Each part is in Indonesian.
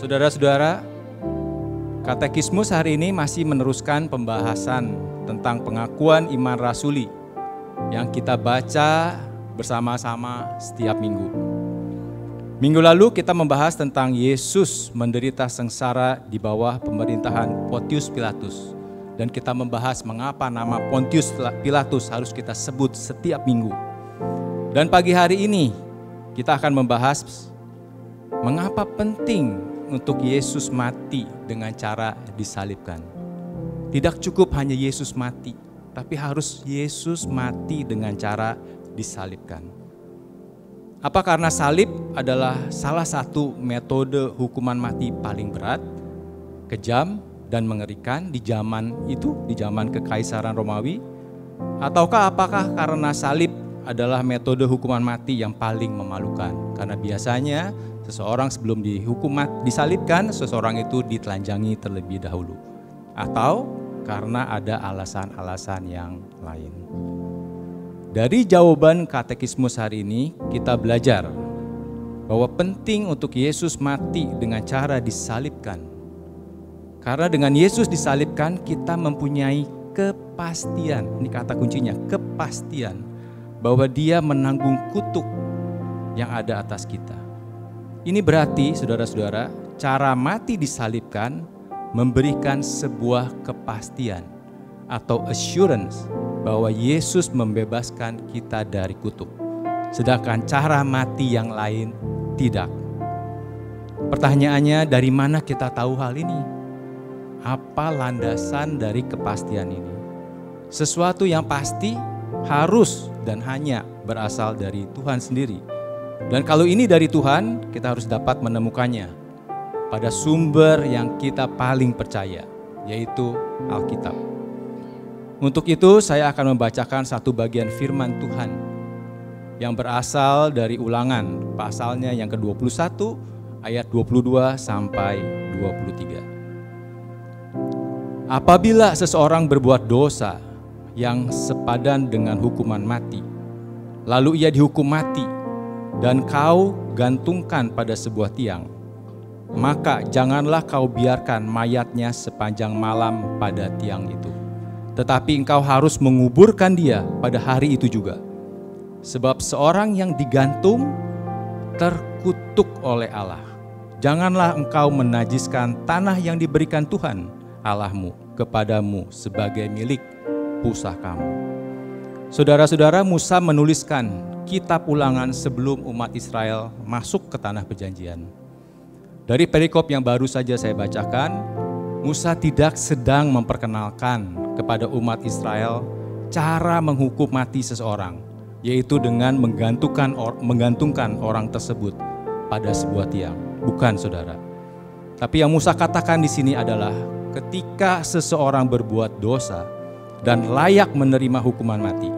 Saudara-saudara, Katekismus hari ini masih meneruskan pembahasan tentang pengakuan iman rasuli yang kita baca bersama-sama setiap minggu. Minggu lalu kita membahas tentang Yesus menderita sengsara di bawah pemerintahan Pontius Pilatus. Dan kita membahas mengapa nama Pontius Pilatus harus kita sebut setiap minggu. Dan pagi hari ini kita akan membahas mengapa penting untuk Yesus mati dengan cara disalibkan. Tidak cukup hanya Yesus mati, tapi harus Yesus mati dengan cara disalibkan. Apa karena salib adalah salah satu metode hukuman mati paling berat, kejam, dan mengerikan di zaman itu, di zaman Kekaisaran Romawi? Ataukah apakah karena salib adalah metode hukuman mati yang paling memalukan? Karena biasanya seseorang sebelum disalibkan, seseorang itu ditelanjangi terlebih dahulu. Atau karena ada alasan-alasan yang lain. Dari jawaban katekismus hari ini, kita belajar bahwa penting untuk Yesus mati dengan cara disalibkan. Karena dengan Yesus disalibkan, kita mempunyai kepastian, ini kata kuncinya, kepastian bahwa Dia menanggung kutuk yang ada atas kita. Ini berarti, saudara-saudara, cara mati disalibkan memberikan sebuah kepastian atau assurance bahwa Yesus membebaskan kita dari kutuk. Sedangkan cara mati yang lain tidak. Pertanyaannya, dari mana kita tahu hal ini? Apa landasan dari kepastian ini? Sesuatu yang pasti harus dan hanya berasal dari Tuhan sendiri. Dan kalau ini dari Tuhan, kita harus dapat menemukannya pada sumber yang kita paling percaya, yaitu Alkitab. Untuk itu saya akan membacakan satu bagian firman Tuhan yang berasal dari Ulangan, pasalnya yang ke-21 ayat 22 sampai 23. Apabila seseorang berbuat dosa yang sepadan dengan hukuman mati, lalu ia dihukum mati dan kau gantungkan pada sebuah tiang, maka janganlah kau biarkan mayatnya sepanjang malam pada tiang itu. Tetapi engkau harus menguburkan dia pada hari itu juga. Sebab seorang yang digantung terkutuk oleh Allah. Janganlah engkau menajiskan tanah yang diberikan Tuhan Allahmu kepadamu sebagai milik pusakamu. Saudara-saudara, Musa menuliskan kitab Ulangan sebelum umat Israel masuk ke tanah perjanjian. Dari perikop yang baru saja saya bacakan, Musa tidak sedang memperkenalkan kepada umat Israel cara menghukum mati seseorang, yaitu dengan menggantungkan orang tersebut pada sebuah tiang. Bukan, saudara. Tapi yang Musa katakan di sini adalah ketika seseorang berbuat dosa dan layak menerima hukuman mati,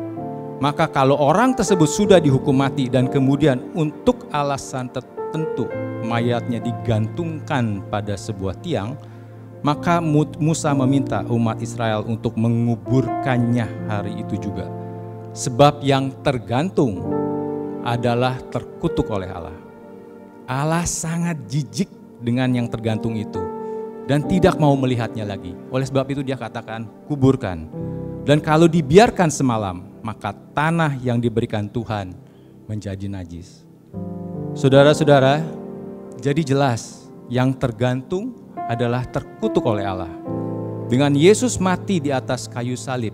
maka kalau orang tersebut sudah dihukum mati dan kemudian untuk alasan tertentu mayatnya digantungkan pada sebuah tiang, maka Musa meminta umat Israel untuk menguburkannya hari itu juga. Sebab yang tergantung adalah terkutuk oleh Allah. Allah sangat jijik dengan yang tergantung itu dan tidak mau melihatnya lagi. Oleh sebab itu dia katakan, kuburkan. Dan kalau dibiarkan semalam, maka tanah yang diberikan Tuhan menjadi najis. Saudara-saudara, jadi jelas yang tergantung adalah terkutuk oleh Allah. Dengan Yesus mati di atas kayu salib,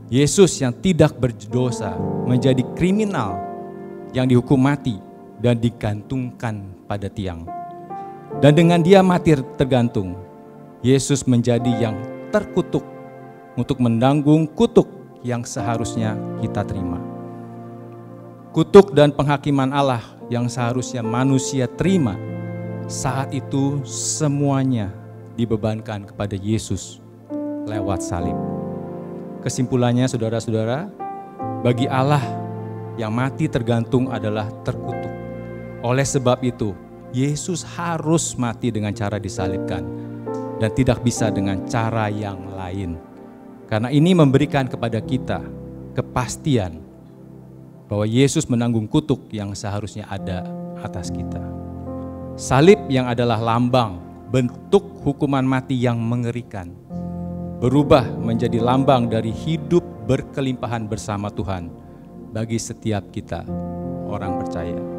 Yesus yang tidak berdosa menjadi kriminal yang dihukum mati dan digantungkan pada tiang. Dan dengan dia mati tergantung, Yesus menjadi yang terkutuk untuk menanggung kutuk yang seharusnya kita terima. Kutuk dan penghakiman Allah yang seharusnya manusia terima, saat itu semuanya dibebankan kepada Yesus lewat salib. Kesimpulannya, saudara-saudara, bagi Allah yang mati tergantung adalah terkutuk. Oleh sebab itu, Yesus harus mati dengan cara disalibkan dan tidak bisa dengan cara yang lain. Karena ini memberikan kepada kita kepastian bahwa Yesus menanggung kutuk yang seharusnya ada atas kita. salib yang adalah lambang bentuk hukuman mati yang mengerikan, berubah menjadi lambang dari hidup berkelimpahan bersama Tuhan bagi setiap kita orang percaya.